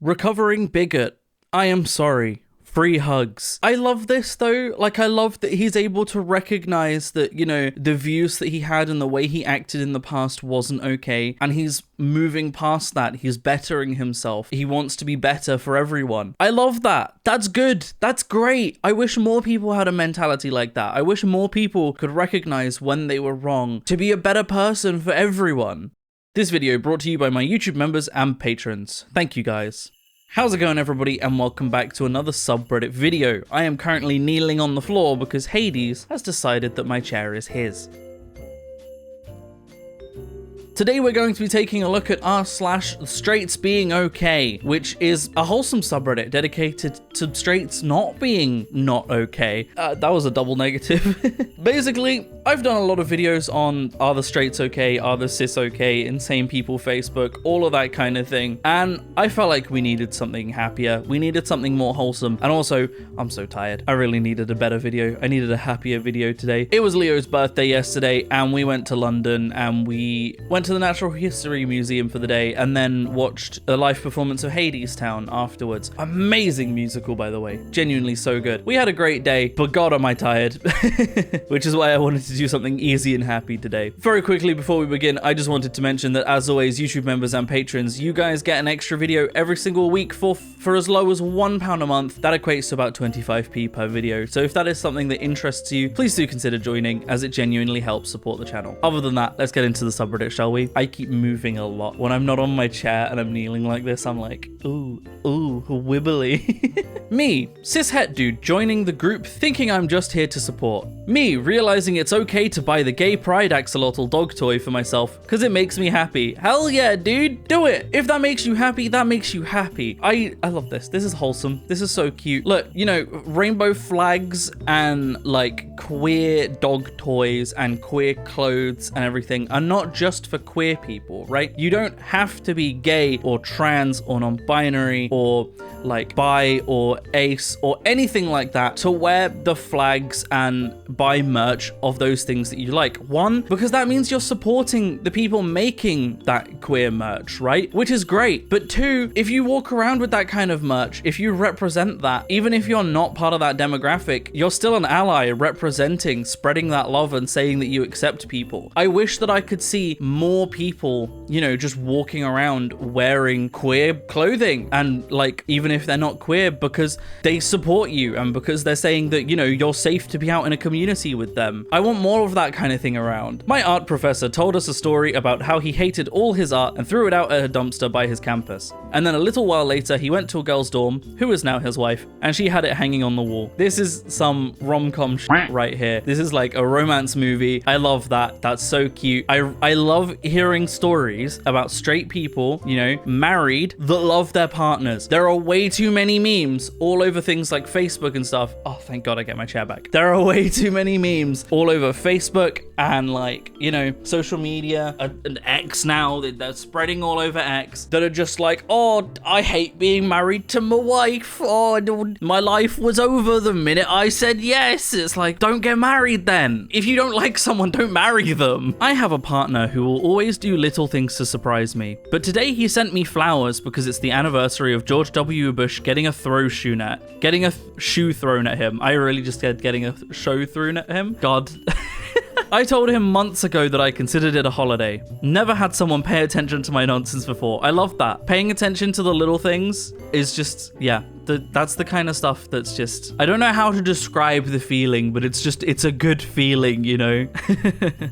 Recovering bigot. I am sorry. Free hugs. I love this though. Like, I love that he's able to recognize that, you know, the views that he had and the way he acted in the past wasn't okay. And he's moving past that. He's bettering himself. He wants to be better for everyone. I love that. That's good. That's great. I wish more people had a mentality like that. I wish more people could recognize when they were wrong to be a better person for everyone. This video brought to you by my YouTube members and patrons. Thank you guys. How's it going, everybody, and welcome back to another subreddit video. I am currently kneeling on the floor because Hades has decided that my chair is his. Today we're going to be taking a look at r/StraightsBeingOK, which is a wholesome subreddit dedicated to straights not being not okay. That was a double negative. Basically, I've done a lot of videos on are the straights okay, are the cis okay, insane people Facebook, all of that kind of thing. And I felt like we needed something happier. We needed something more wholesome. And also, I'm so tired. I really needed a better video. I needed a happier video today. It was Leo's birthday yesterday, and we went to London, and we went to the Natural History Museum for the day, and then watched a live performance of Hades Town afterwards. Amazing musical, by the way. Genuinely so good. We had a great day, but God, am I tired. Which is why I wanted to do something easy and happy today. Very quickly before we begin, I just wanted to mention that, as always, YouTube members and patrons, you guys get an extra video every single week for as low as £1 a month. That equates to about 25p per video. So if that is something that interests you, please do consider joining, as it genuinely helps support the channel. Other than that, let's get into the subreddit, shall we? I keep moving a lot. When I'm not on my chair and I'm kneeling like this, I'm like, ooh, wibbly. Me, cishet dude, joining the group thinking I'm just here to support. Me, realizing it's okay to buy the gay pride axolotl dog toy for myself because it makes me happy. Hell yeah, dude, do it. If that makes you happy, that makes you happy. I love this. This is wholesome. This is so cute. Look, you know, rainbow flags and like queer dog toys and queer clothes and everything are not just for queer people, right? You don't have to be gay or trans or non-binary or like bi or ace or anything like that to wear the flags and buy merch of those things that you like. One, because that means you're supporting the people making that queer merch, right? Which is great. But two, if you walk around with that kind of merch, if you represent that, even if you're not part of that demographic, you're still an ally representing, spreading that love and saying that you accept people. I wish that I could see more people, you know, just walking around wearing queer clothing, and like, even if they're not queer, because they support you and because they're saying that, you know, you're safe to be out in a community with them. I want more of that kind of thing around. My art professor told us a story about how he hated all his art and threw it out at a dumpster by his campus. And then a little while later, he went to a girl's dorm, who is now his wife, and she had it hanging on the wall. This is some rom-com shit right here. This is like a romance movie. I love that. That's so cute. I love hearing stories about straight people, you know, married, that love their partners. There are way too many memes all over things like Facebook and stuff. Oh, thank God I get my chair back. There are way too many memes all over Facebook and, like, you know, social media and X now. They're spreading all over X that are just like, oh, I hate being married to my wife. Oh, my life was over the minute I said yes. It's like, don't get married then. If you don't like someone, don't marry them. I have a partner who will always do little things to surprise me, but today he sent me flowers because it's the anniversary of George W. Bush getting a shoe thrown at him. I really just said getting a show thrown at him. God. I told him months ago that I considered it a holiday. Never had someone pay attention to my nonsense before. I love that. Paying attention to the little things is just, yeah, that's the kind of stuff that's just, I don't know how to describe the feeling, but it's a good feeling, you know?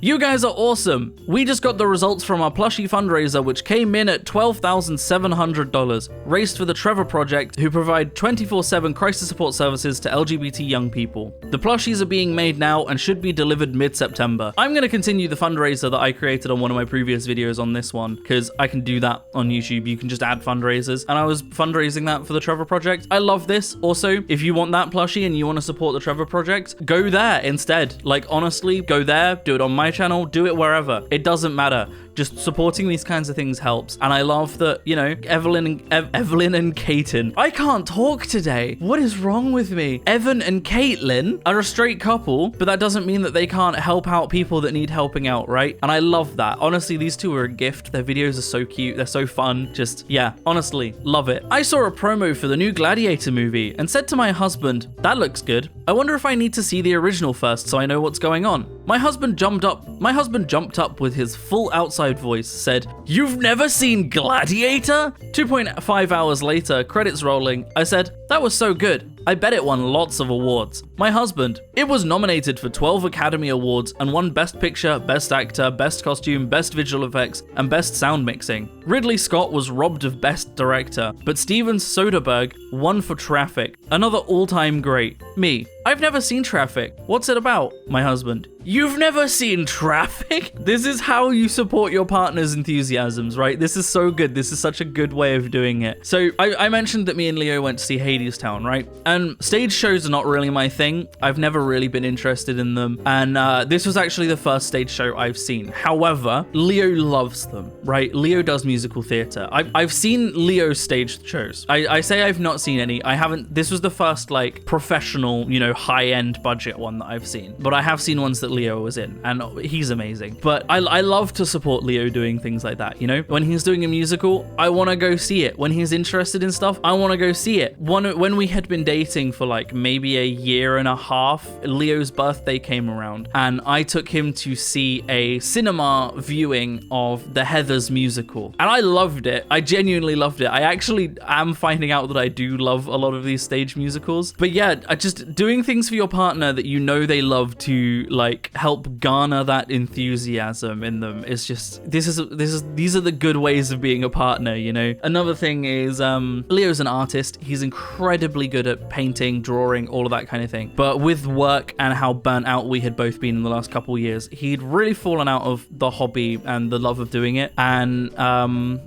You guys are awesome. We just got the results from our plushie fundraiser, which came in at $12,700, raised for the Trevor Project, who provide 24/7 crisis support services to LGBT young people. The plushies are being made now and should be delivered mid-September. I'm going to continue the fundraiser that I created on one of my previous videos on this one, because I can do that on YouTube. You can just add fundraisers, and I was fundraising that for the Trevor Project. I love this. Also, if you want that plushie and you want to support the Trevor Project, go there instead. Like, honestly, go there, do it on my channel, do it wherever. It doesn't matter. just supporting these kinds of things helps. And I love that, you know, Evelyn and Caitlin. I can't talk today. What is wrong with me? Evan and Caitlin are a straight couple, but that doesn't mean that they can't help out people that need helping out, right? And I love that. Honestly, these two are a gift. Their videos are so cute. They're so fun. Just, yeah, honestly, love it. I saw a promo for the new Gladiator movie and said to my husband, that looks good. I wonder if I need to see the original first so I know what's going on. My husband jumped up with his full outside voice, said, "You've never seen Gladiator?" 2.5 hours later, credits rolling, I said, "That was so good. I bet it won lots of awards." My husband, "It was nominated for 12 Academy Awards and won Best Picture, Best Actor, Best Costume, Best Visual Effects, and Best Sound Mixing. Ridley Scott was robbed of Best Director, but Steven Soderbergh won for Traffic, another all-time great." Me, "I've never seen Traffic. What's it about?" My husband, "You've never seen Traffic?" This is how you support your partner's enthusiasms, right? This is so good. This is such a good way of doing it. So I mentioned that me and Leo went to see Hadestown, right? And stage shows are not really my thing. I've never really been interested in them. And this was actually the first stage show I've seen. However, Leo loves them, right? Leo does musical theater. I've seen Leo's stage shows. I say I've not seen any. I haven't. This was the first like professional, you know, high-end budget one that I've seen. But I have seen ones that Leo was in, and he's amazing. But I love to support Leo doing things like that, you know? When he's doing a musical, I want to go see it. When he's interested in stuff, I want to go see it. When we had been dating for like maybe a year and a half, Leo's birthday came around, and I took him to see a cinema viewing of the Heathers musical. And I loved it. I genuinely loved it. I actually am finding out that I do love a lot of these stage musicals. But yeah, just doing things for your partner that you know they love to like help garner that enthusiasm in them is just, these are the good ways of being a partner, you know? Another thing is Leo's an artist. He's incredibly good at painting, drawing, all of that kind of thing. But with work and how burnt out we had both been in the last couple of years, he'd really fallen out of the hobby and the love of doing it. And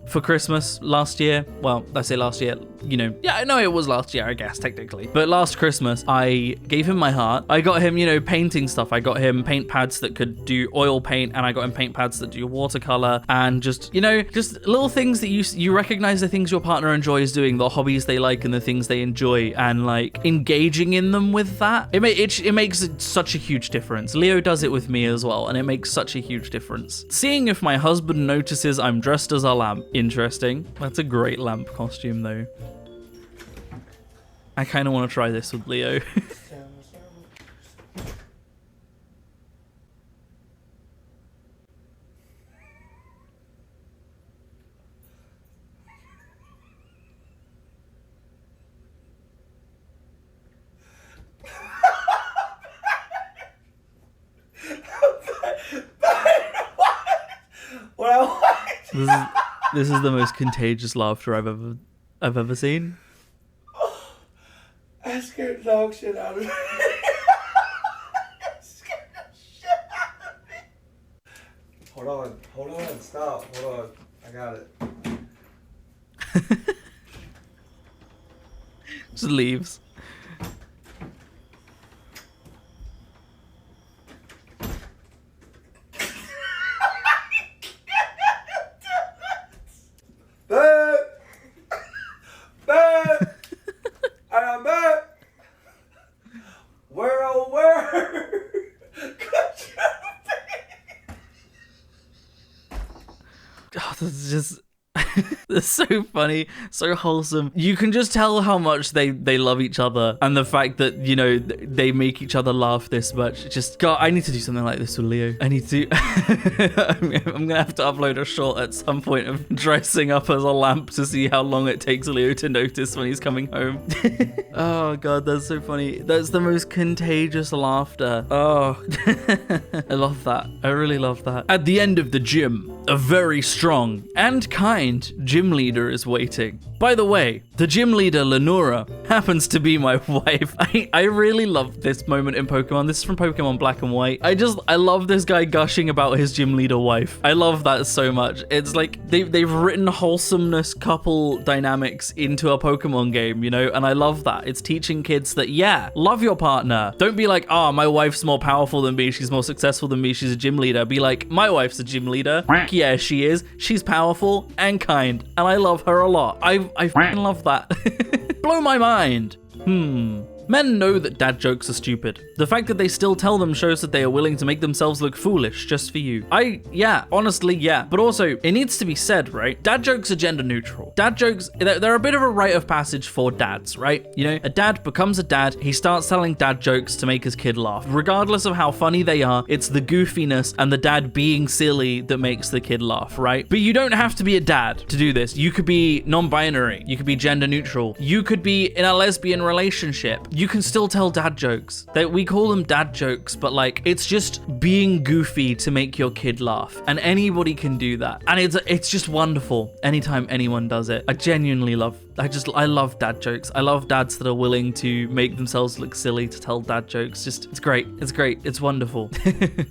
for Christmas last year, well, I say last year, you know, yeah, I know it was last year, I guess, technically. But last Christmas, I gave him my heart. I got him, you know, painting stuff. I got him paint pads that could do oil paint, and I got him paint pads that do watercolor, and just, you know, just little things that you recognize the things your partner enjoys doing, the hobbies they like and the things they enjoy, and like engaging in them with that. It makes such a huge difference. Leo does it with me as well, and it makes such a huge difference. Seeing if my husband notices I'm dressed as a lamp. Interesting. That's a great lamp costume though. I kind of want to try this with Leo. This is the most contagious laughter I've ever seen. I scared the dog shit out of me. Scared the shit out of me. Hold on, stop, hold on. I got it. Just leaves. It's just it's so funny, so wholesome. You can just tell how much they love each other, and the fact that, you know, they make each other laugh this much. Just, God, I need to do something like this with Leo. I need to I'm gonna have to upload a short at some point of dressing up as a lamp to see how long it takes Leo to notice when he's coming home. Oh God, that's so funny. That's the most contagious laughter. Oh. I love that. I really love that. At the end of the gym, a very strong and kind gym leader is waiting. By the way, the gym leader, Lenora, happens to be my wife. I really love this moment in Pokemon. This is from Pokemon Black and White. I love this guy gushing about his gym leader wife. I love that so much. It's like they've written wholesomeness couple dynamics into a Pokemon game, you know, and I love that. It's teaching kids that, yeah, love your partner. Don't be like, oh, my wife's more powerful than me. She's more successful than me. She's a gym leader. Be like, my wife's a gym leader. Yeah, she is. She's powerful and kind, and I love her a lot. I fucking love that. Blow my mind. Men know that dad jokes are stupid. The fact that they still tell them shows that they are willing to make themselves look foolish just for you. Honestly, yeah. But also, it needs to be said, right? Dad jokes are gender neutral. Dad jokes, they're a bit of a rite of passage for dads, right? You know, a dad becomes a dad, he starts telling dad jokes to make his kid laugh. Regardless of how funny they are, it's the goofiness and the dad being silly that makes the kid laugh, right? But you don't have to be a dad to do this. You could be non-binary. You could be gender neutral. You could be in a lesbian relationship. You can still tell dad jokes. We call them dad jokes, but like, it's just being goofy to make your kid laugh. And anybody can do that. And it's just wonderful anytime anyone does it. I genuinely love I love dad jokes. I love dads that are willing to make themselves look silly to tell dad jokes. It's great. It's great. It's wonderful.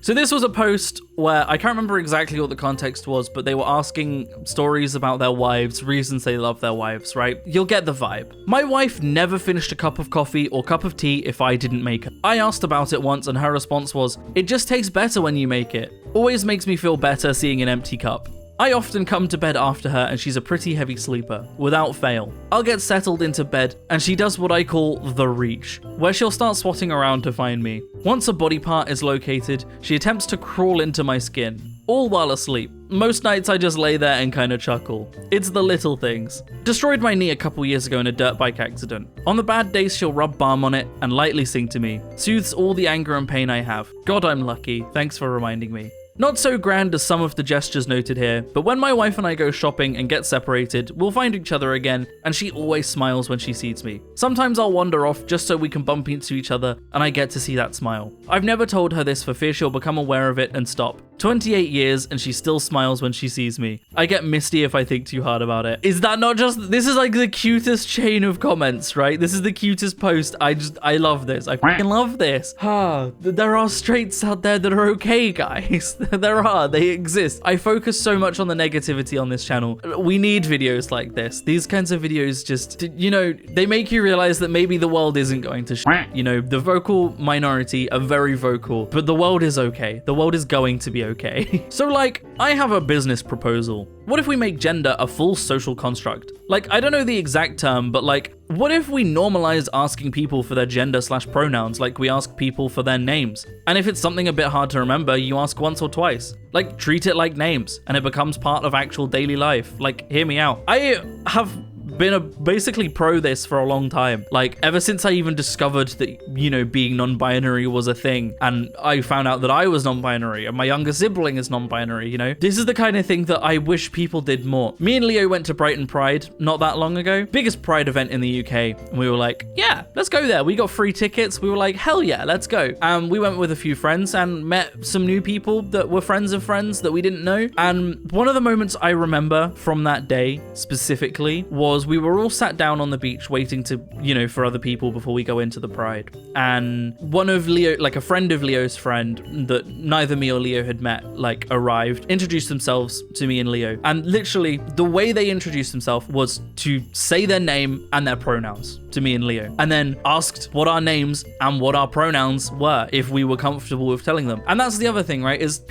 So this was a post where I can't remember exactly what the context was, but they were asking stories about their wives, reasons they love their wives, right? You'll get the vibe. My wife never finished a cup of coffee or cup of tea if I didn't make it. I asked about it once and her response was, "It just tastes better when you make it. Always makes me feel better seeing an empty cup." I often come to bed after her and she's a pretty heavy sleeper, without fail. I'll get settled into bed and she does what I call the reach, where she'll start swatting around to find me. Once a body part is located, she attempts to crawl into my skin, all while asleep. Most nights I just lay there and kinda chuckle. It's the little things. Destroyed my knee a couple years ago in a dirt bike accident. On the bad days she'll rub balm on it and lightly sing to me. Soothes all the anger and pain I have. God, I'm lucky. Thanks for reminding me. Not so grand as some of the gestures noted here, but when my wife and I go shopping and get separated, we'll find each other again, and she always smiles when she sees me. Sometimes I'll wander off just so we can bump into each other, and I get to see that smile. I've never told her this for fear she'll become aware of it and stop. 28 years, and she still smiles when she sees me. I get misty if I think too hard about it. Is that not just... This is like the cutest chain of comments, right? This is the cutest post. I love this. I fucking love this. There are straights out there that are okay, guys. There are. They exist. I focus so much on the negativity on this channel. We need videos like this. These kinds of videos just, you know, they make you realize that maybe the world isn't going to you know, the vocal minority are very vocal, but the world is okay. The world is going to be okay. So like, I have a business proposal. What if we make gender a full social construct? Like, I don't know the exact term, but like, what if we normalize asking people for their gender/pronouns like we ask people for their names? And if it's something a bit hard to remember, you ask once or twice. Like, treat it like names, and it becomes part of actual daily life. Like, hear me out. I have been basically pro this for a long time. Like, ever since I even discovered that, you know, being non-binary was a thing, and I found out that I was non-binary, and my younger sibling is non-binary, you know? This is the kind of thing that I wish people did more. Me and Leo went to Brighton Pride not that long ago. Biggest Pride event in the UK. And we were like, yeah, let's go there. We got free tickets. We were like, hell yeah, let's go. And we went with a few friends and met some new people that were friends of friends that we didn't know. And one of the moments I remember from that day specifically was we were all sat down on the beach waiting to, you know, for other people before we go into the Pride. And one of Leo, like a friend of Leo's friend that neither me or Leo had met, like arrived, introduced themselves to me and Leo. And literally the way they introduced themselves was to say their name and their pronouns to me and Leo, and then asked what our names and what our pronouns were if we were comfortable with telling them. And that's the other thing, right, is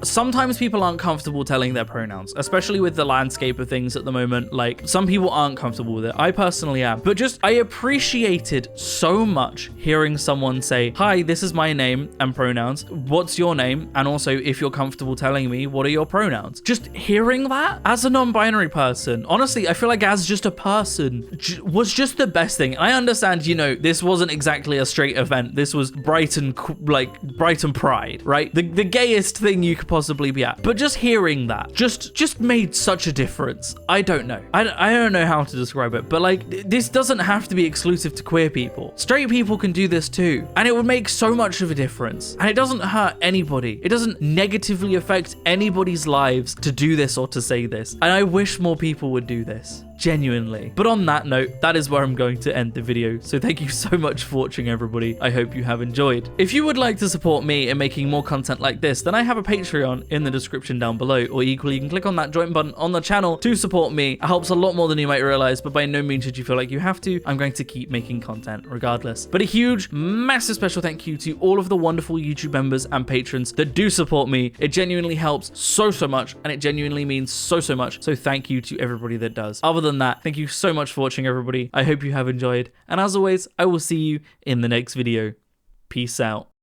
sometimes people aren't comfortable telling their pronouns, especially with the landscape of things at the moment. Like, some people aren't comfortable with it. I personally am. But just, I appreciated so much hearing someone say, hi, this is my name and pronouns. What's your name? And also, if you're comfortable telling me, what are your pronouns? Just hearing that as a non-binary person, honestly, I feel like as just a person, was just the best thing. I understand, you know, this wasn't exactly a straight event. This was Brighton Pride, right? The gayest thing you could possibly be at. But just hearing that just made such a difference. I don't know. I don't know how to describe it, but like, this doesn't have to be exclusive to queer people. Straight people can do this too. And it would make so much of a difference. And it doesn't hurt anybody. It doesn't negatively affect anybody's lives to do this or to say this. And I wish more people would do this. Genuinely. But on that note, that is where I'm going to end the video. So thank you so much for watching, everybody. I hope you have enjoyed. If you would like to support me in making more content like this, then I have a Patreon in the description down below, or equally you can click on that join button on the channel to support me. It helps a lot more than you might realize, but by no means should you feel like you have to. I'm going to keep making content regardless. But a huge, massive special thank you to all of the wonderful YouTube members and patrons that do support me. It genuinely helps so much, and it genuinely means so much. So thank you to everybody that does. Other than that, thank you so much for watching, everybody. I hope you have enjoyed, and as always, I will see you in the next video. Peace out.